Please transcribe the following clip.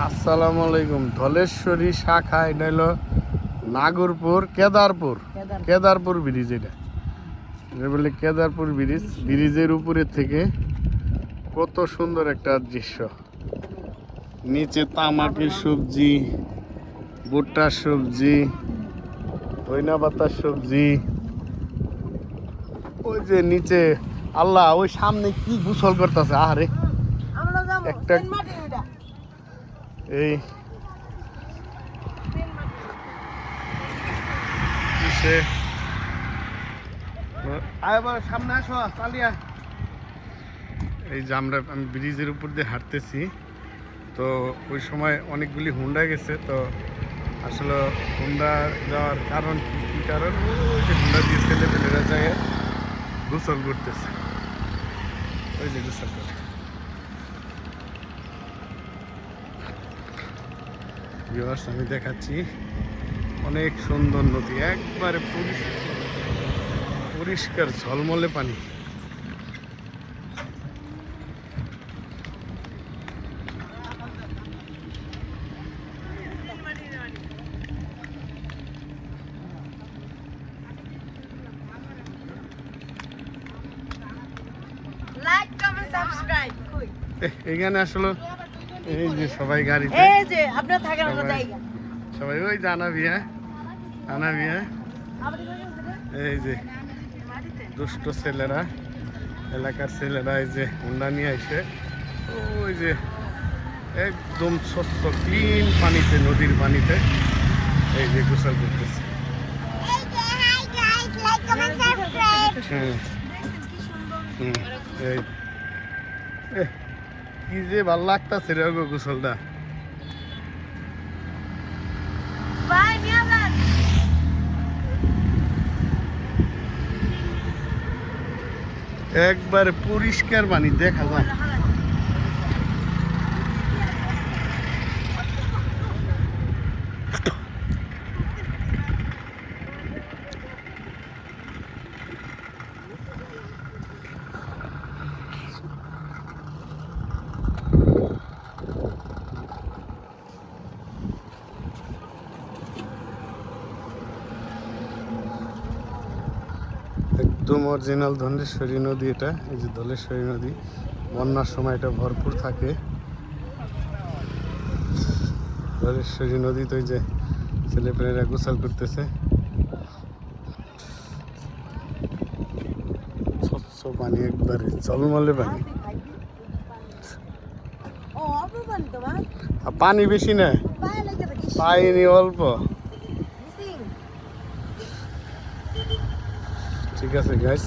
আসসালামু আলাইকুম। ধলেশ্বরী শাখা, এটা হলো নাগরপুর কেদারপুর ব্রিজ। এটা বলে কেদারপুর ব্রিজ। ব্রিজের উপরে থেকে কত সুন্দর একটা দৃশ্য। নিচে তামাকের সবজি, ভুট্টার সবজি, ধইনা পাতার সবজি। ওই যে নিচে আল্লাহ, ওই সামনে কি গোসল করতেছে। আরে একটা এই সামনে আসো, চালিয়া। এই যে আমি ব্রিজের উপর দিয়ে হাঁটতেছি, তো ওই সময় অনেকগুলি হুন্ডা গেছে। তো আসলে হুন্ডা যাওয়ার কারণ কি কারণ, ওই যে হুন্ডা দিয়ে ছেলেপেলেরা যায় গোসল করতেছে। ওই যে গোসল করে আমি দেখাচ্ছি। অনেক সুন্দর নদী, একবারে পরিষ্কার ঝলমলে পানি। এখানে আসলে এই যে সবাই গাড়িতে, এই যে আপনারা থাকেন, আমরা জায়গা সবাই ওই জানাবি। এই যে দুষ্ট ছেলেরা, এলাকার ছেলেরা এই যে হুন্ডা নিয়ে আসে, ওই যে একদম স্বচ্ছ ক্লিন পানিতে, নদীর পানিতে এই যে গোসল করতেছে। কি যে ভাল লাগতেছে রে গোসলটা। একবারে পরিষ্কার পানি, দেখা যায়। একদম অরিজিনাল ধলেশ্বরী নদী এটা। এই যে ধলেশ্বরী নদী, বন্যার সময় এটা ভরপুর থাকে। ধলেশ্বরী নদী তো এই যে ছেলেপেলেরা গোসল করতেছে। স্বচ্ছ পানি, একবারে ঝলমলে পানি। পানি বেশি না, পানি অল্প। ঠিক আছে গাইস।